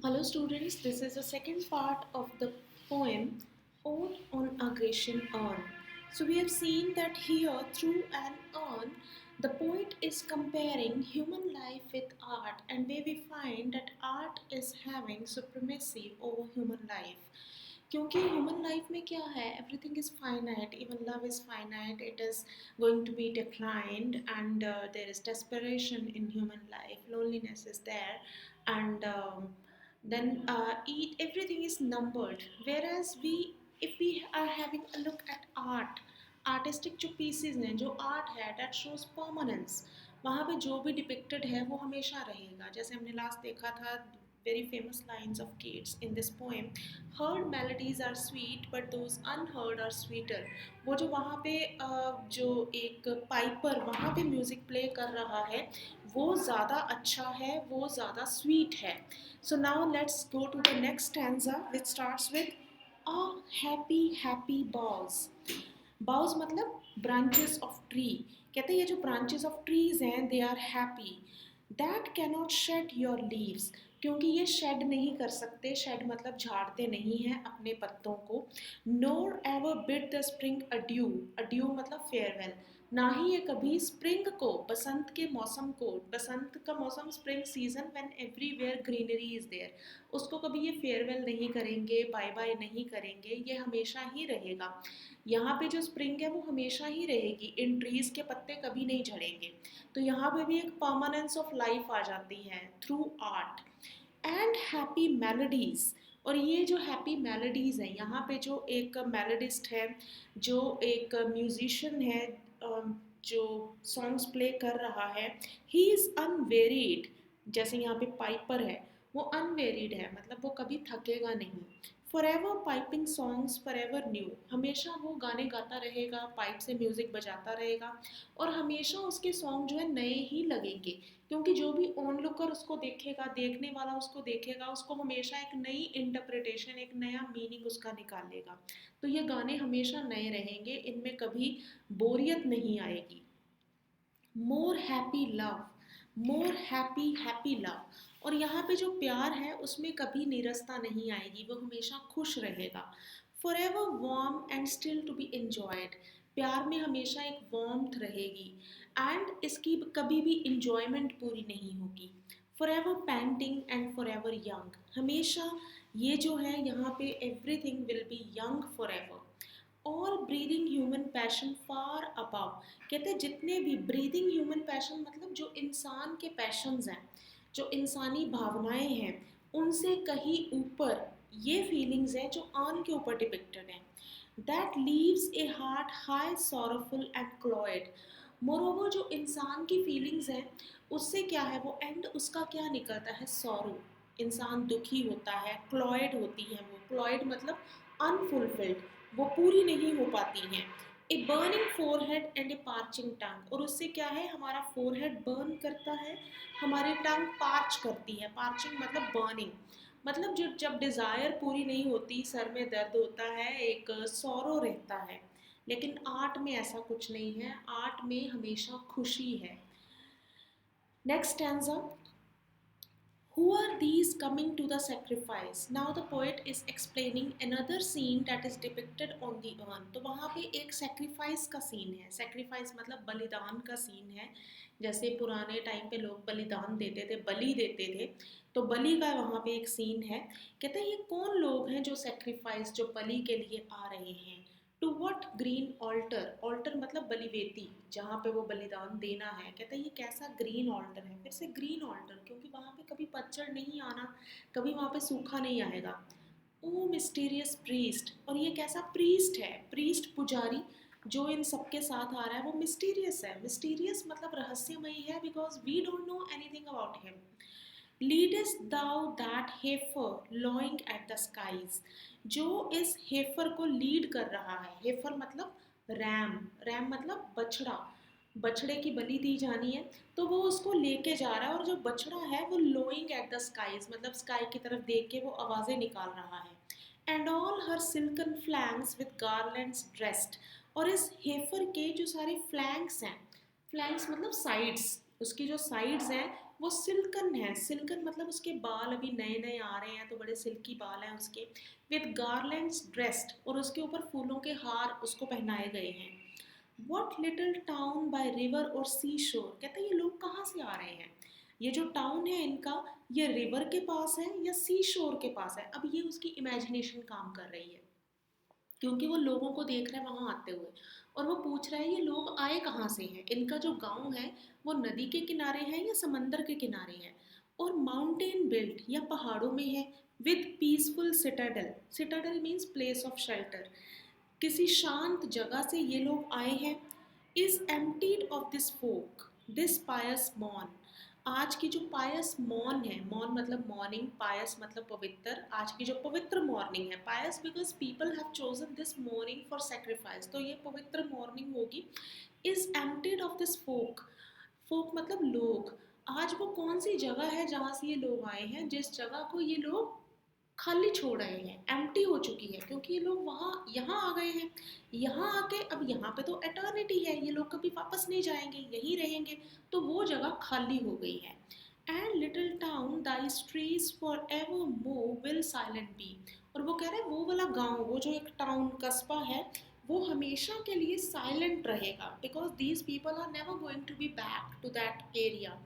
Hello students, this is the second part of the poem Ode on a Grecian Urn. So we have seen that here through an urn, the poet is comparing human life with art, and where we find that art is having supremacy over human life. क्योंकि human life में क्या है, everything is finite, even love is finite, it is going to be declined and there is desperation in human life, loneliness is there, and then everything is numbered. Whereas if we are having a look at art, artistic जो pieces हैं, जो art है, that shows permanence, वहाँ पे जो भी depicted है वो हमेशा रहेगा. जैसे हमने लास्ट देखा था very famous lines of Keats in this poem, heard melodies are sweet but those unheard are sweeter. वो जो वहाँ पे जो एक पाइपर वहाँ पे म्यूज़िक प्ले कर रहा है वो ज़्यादा अच्छा है, वो ज़्यादा स्वीट है. So now let's go to the next stanza which starts with a happy happy boughs. Boughs मतलब ब्रांचेस ऑफ ट्री. कहते हैं ये जो ब्रांचेस ऑफ ट्रीज हैं they are happy, that cannot shed your leaves, क्योंकि ये shade नहीं कर सकते. शेड मतलब झाड़ते नहीं हैं अपने पत्तों को. Nor ever bid the spring adieu, adieu मतलब फेयरवेल, ना ही ये कभी स्प्रिंग को, बसंत के मौसम को, बसंत का मौसम spring season when everywhere greenery is there, उसको कभी ये फेयरवेल नहीं करेंगे, बाय बाय नहीं करेंगे, ये हमेशा ही रहेगा. यहाँ पे जो स्प्रिंग है वो हमेशा ही रहेगी, इन ट्रीज के पत्ते कभी नहीं झड़ेंगे. तो यहाँ पे भी एक परमानेंस ऑफ लाइफ आ जाती है through art. And happy melodies, और ये जो हैप्पी मेलोडीज हैं, यहाँ पे जो एक मेलोडिस्ट है, जो एक म्यूजिशियन है, जो सॉन्ग्स प्ले कर रहा है, ही इज़ अनवेरिड. जैसे यहाँ पे पाइपर है, वो अनवेरिड है, मतलब वो कभी थकेगा नहीं. For ever piping songs for ever new, हमेशा वो गाने गाता रहेगा, पाइप से म्यूज़िक बजाता रहेगा, और हमेशा उसके सॉन्ग जो है नए ही लगेंगे, क्योंकि जो भी ऑन लुकर उसको देखेगा, देखने वाला उसको देखेगा, उसको हमेशा एक नई इंटरप्रिटेशन, एक नया मीनिंग उसका निकालेगा. तो ये गाने हमेशा नए रहेंगे, इनमें कभी बोरियत नहीं आएगी. More happy love, more happy happy love, और यहाँ पे जो प्यार है उसमें कभी नीरसता नहीं आएगी, वो हमेशा खुश रहेगा. For ever warm and still to be enjoyed, प्यार में हमेशा एक वार्मथ रहेगी, एंड इसकी कभी भी इंजॉयमेंट पूरी नहीं होगी. For ever painting and for ever young, हमेशा ये जो है यहाँ पे everything will be young for ever. All breathing human passion far above, कहते हैं जितने भी ब्रीदिंग ह्यूमन पैशन मतलब जो इंसान के पैशंस हैं, जो इंसानी भावनाएं हैं, उनसे कहीं ऊपर ये फीलिंग्स हैं जो आन के ऊपर डिपिक्टेड हैं. That leaves a heart high sorrowful and cloyed, moreover जो इंसान की फीलिंग्स हैं उससे क्या है, वो एंड उसका क्या निकलता है, सॉरो. इंसान दुखी होता है, क्लॉयड होती है वो, क्लॉयड मतलब अनफुलफिल्ड, वो पूरी नहीं हो पाती हैं. A burning forehead and a parching tongue, और उससे क्या है, हमारा फोरहेड बर्न करता है, हमारी टंग पार्च करती है. पार्चिंग मतलब बर्निंग, मतलब जो जब डिज़ायर पूरी नहीं होती, सर में दर्द होता है, एक सौरो रहता है. लेकिन आर्ट में ऐसा कुछ नहीं है, आर्ट में हमेशा खुशी है. Next stanza, who are these coming to the sacrifice? Now the poet is explaining another scene that is depicted on the urn. तो वहाँ पे एक sacrifice का scene है. sacrifice मतलब बलिदान का scene है. जैसे पुराने टाइम पे लोग बलिदान देते थे, बलि देते थे, तो बलि का वहाँ पे एक सीन है. कहते हैं ये कौन लोग हैं जो सेक्रीफाइस, जो बलि के लिए आ रहे हैं. To what green altar, altar मतलब बलिवेदी, जहाँ पे वो बलिदान देना है. कहते हैं ये कैसा ग्रीन ऑल्टर है, फिर से ग्रीन ऑल्टर, क्योंकि वहाँ पे कभी पतझड़ नहीं आना, कभी वहाँ पे सूखा नहीं आएगा. ओ मिस्टीरियस प्रीस्ट, और ये कैसा प्रीस्ट है, प्रीस्ट पुजारी जो इन सबके साथ आ रहा है वो मिस्टीरियस है. मिस्टीरियस मतलब रहस्यमयी है, because we don't know anything about him. Lead'st thou that heifer lowing at the skies, जो इस हेफर को लीड कर रहा है. हेफर मतलब रैम, रैम मतलब बछड़ा, बछड़े की बलि दी जानी है, तो वो उसको लेके जा रहा है, और जो बछड़ा है वो लोइंग एट द स्काईज मतलब स्काई की तरफ देख के वो आवाज़ें निकाल रहा है. And all her silken flanks with garlands dressed, और इस हेफर के जो सारे फ्लैंक्स हैं, फ्लैंक्स मतलब साइड्स, उसकी जो साइड्स हैं वो सिल्कन है, सिल्कन मतलब उसके बाल अभी नए नए आ रहे हैं तो बड़े सिल्की बाल हैं उसके, विद गार्लैंड्स ड्रेस्ड, और उसके ऊपर फूलों के हार उसको पहनाए गए हैं। What little town by river और सी शोर, कहता है ये लोग कहाँ से आ रहे हैं, ये जो टाउन है इनका, ये रिवर के पास है या सी शोर के पास है। अब ये उसकी इमेजिनेशन काम कर रही है, क्योंकि वो लोगों को देख रहा है वहाँ आते हुए, और वो पूछ रहा है ये लोग आए कहाँ से हैं, इनका जो गांव है वो नदी के किनारे है या समंदर के किनारे है, और माउंटेन बिल्ट या पहाड़ों में है, with peaceful citadel, citadel means place of shelter, किसी शांत जगह से ये लोग आए हैं। Is emptied of this folk, this pious मॉन, आज की जो पायस मॉर्न है, मॉर्न मतलब मॉर्निंग, पायस मतलब पवित्र, आज की जो पवित्र मॉर्निंग है, pious because people have chosen this morning for sacrifice, तो ये पवित्र मॉर्निंग होगी। Is emptied of this folk, folk मतलब लोग, आज वो कौन सी जगह है जहाँ से ये लोग आए हैं, जिस जगह को ये लोग खाली छोड़ रहे हैं, एम्प्टी हो चुकी है, क्योंकि ये लोग वहाँ यहाँ आ गए हैं, यहाँ आके अब यहाँ पे तो एटर्निटी है, ये लोग कभी वापस नहीं जाएंगे, यहीं रहेंगे, तो वो जगह खाली हो गई है। And little town thy streets for evermore will silent be, और वो कह रहे हैं वो वाला गांव, वो जो एक टाउन कस्बा है, वो हमेशा के लिए साइलेंट रहेगा, because these people are never going to be back to that area,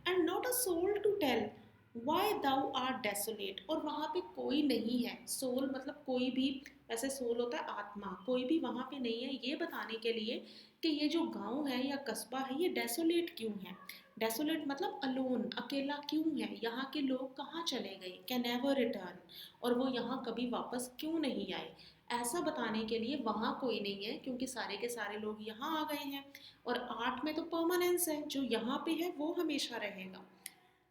and not a soul to tell why thou are desolate, और वहाँ पे कोई नहीं है, सोल मतलब कोई भी, वैसे सोल होता है आत्मा, कोई भी वहाँ पे नहीं है ये बताने के लिए कि ये जो गांव है या कस्बा है ये डेसोलेट क्यों है, डेसोलेट मतलब अलोन, अकेला क्यों है, यहाँ के लोग कहाँ चले गए, कैन नेवर रिटर्न, और वो यहाँ कभी वापस क्यों नहीं आए, ऐसा बताने के लिए वहाँ कोई नहीं है, क्योंकि सारे के सारे लोग यहाँ आ गए हैं, और आर्ट में तो परमानेंस है, जो यहाँ पे है वो हमेशा रहेगा।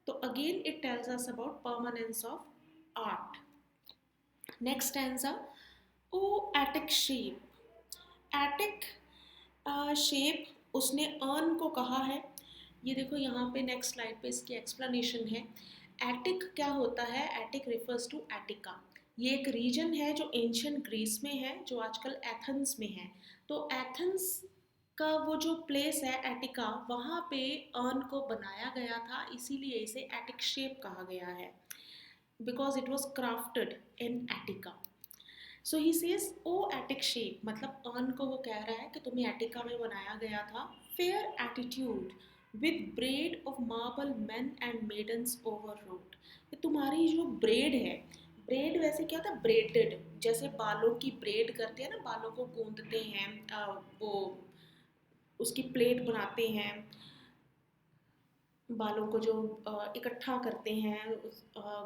तो again it tells us about permanence of art. Next stanza, O Attic shape, Attic shape उसने अर्न को कहा है। ये देखो यहाँ पे नेक्स्ट स्लाइड पे इसकी एक्सप्लेनेशन है। एटिक क्या होता है, एटिक रिफर्स टू एटिका, ये एक रीजन है जो एंशियंट ग्रीस में है, जो आजकल एथेंस में है। तो एथेंस का वो जो प्लेस है एटिका, वहाँ पे अर्न को बनाया गया था, इसीलिए इसे एटिक शेप कहा गया है, because it was crafted in Attica. So he says O Attic shape, मतलब अर्न को वो कह रहा है कि तुम्हें एटिका में बनाया गया था। Fair attitude with bread of marble main and maidens over road, तुम्हारी जो ब्रेड है, ब्रेड वैसे क्या होता है, ब्रेडेड, जैसे बालों की ब्रेड करते हैं ना, बालों को गूंदते हैं, वो उसकी प्लेट बनाते हैं, बालों को जो इकट्ठा करते हैं,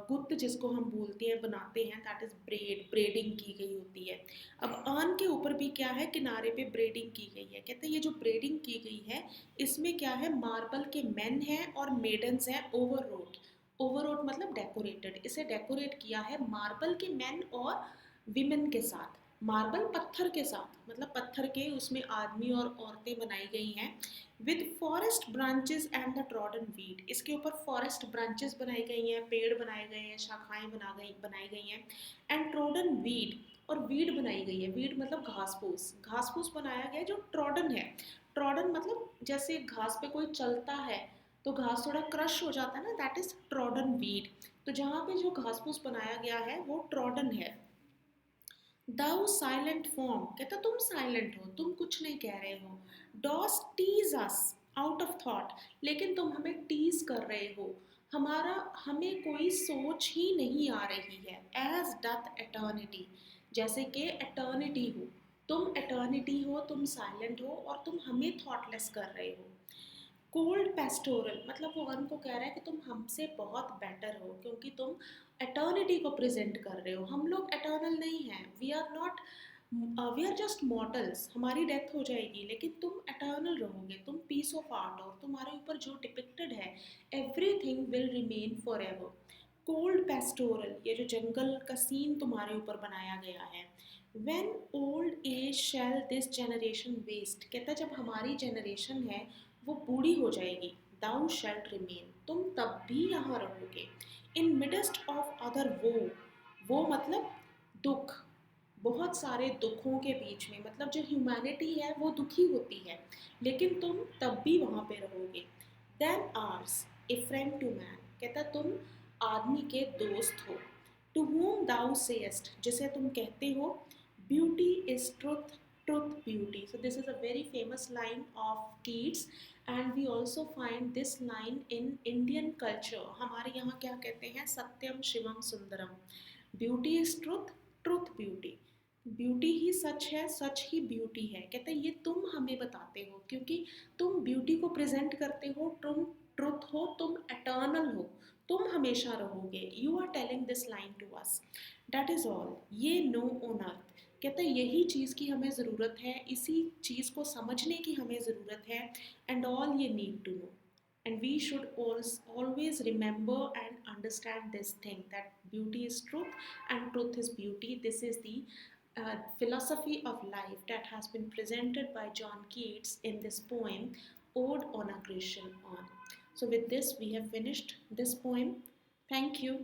गुत्त जिसको हम बोलते हैं, बनाते हैं, दैट इज ब्रेड, ब्रेडिंग की गई होती है। अब अर्न के ऊपर भी क्या है, किनारे पे ब्रेडिंग की गई है, कहते हैं ये जो ब्रेडिंग की गई है इसमें क्या है, मार्बल के मेन हैं और मेडन्स हैं, ओवररोड, ओवररोड मतलब डेकोरेटेड, इसे डेकोरेट किया है मार्बल के मेन और विमेन के साथ, मार्बल पत्थर के साथ, मतलब पत्थर के उसमें आदमी और औरतें बनाई गई हैं, with forest branches and the trodden weed, इसके ऊपर फॉरेस्ट ब्रांचेस बनाई गई हैं, पेड़ बनाए गए हैं, शाखाएं बनाई गई हैं, एंड ट्रॉडन वीड, और वीड बनाई गई है, वीड मतलब घास फूस, घास फूस बनाया गया है जो ट्रॉडन है, ट्रॉडन मतलब जैसे घास पे कोई चलता है तो घास थोड़ा क्रश हो जाता है ना, दैट इज ट्रॉडन वीड, तो जहाँ पे जो घास फूस बनाया गया है वो ट्रॉडन है। दाउ साइलेंट फॉर्म, कहता तुम साइलेंट हो, तुम कुछ नहीं कह रहे हो, dost tease us out of thought, लेकिन तुम हमें टीज कर रहे हो, हमारा हमें कोई सोच ही नहीं आ रही है, एज डथ एटर्निटी, जैसे कि एटर्निटी हो, तुम एटर्निटी हो, तुम साइलेंट हो और तुम हमें थॉटलेस कर रहे हो। कोल्ड पेस्टोरल मतलब वो अर्न को कह रहा है कि तुम हमसे बहुत बेटर हो, क्योंकि तुम एटर्निटी को प्रेजेंट कर रहे हो, हम लोग एटर्नल नहीं हैं, we are not, we are just mortals, हमारी डेथ हो जाएगी, लेकिन तुम एटर्नल रहोगे, तुम पीस ऑफ आर्ट हो, तुम्हारे ऊपर जो डिपिक्टेड है everything will remain for ever. Cold pastoral, ये जो जंगल का सीन तुम्हारे ऊपर बनाया गया है। When old age shall this generation waste, कहता जब हमारी जनरेशन है वो बूढ़ी हो जाएगी, thou shalt remain, तुम तब भी यहाँ रहोगे, in midst of other वो मतलब दुख, बहुत सारे दुखों के बीच में, मतलब जो ह्यूमैनिटी है वो दुखी होती है, लेकिन तुम तब भी वहाँ पे रहोगे। Than ours, a friend to man, कहता तुम आदमी के दोस्त हो। टू whom thou sayest, जिसे तुम कहते हो, beauty is truth, truth beauty. So this is a very famous line of Keats, and we also find this line in Indian culture. हमारे यहाँ क्या कहते हैं, सत्यम शिवम सुंदरम, beauty is truth, truth beauty, beauty ही सच है, सच ही ब्यूटी है। कहते हैं ये तुम हमें बताते हो क्योंकि तुम ब्यूटी को प्रेजेंट करते हो, तुम ट्रुथ हो, तुम एटर्नल हो, तुम हमेशा रहोगे। You are telling this line to us, that is all, ye know on earth. कहते हैं यही चीज़ की हमें ज़रूरत है, इसी चीज़ को समझने की हमें ज़रूरत है, and all ye need to know. And we should always remember and understand this thing, that beauty is truth and truth is beauty. This is the philosophy of life that has been presented by John Keats in this poem, Ode on Aggression On. So, with this, we have finished this poem. Thank you.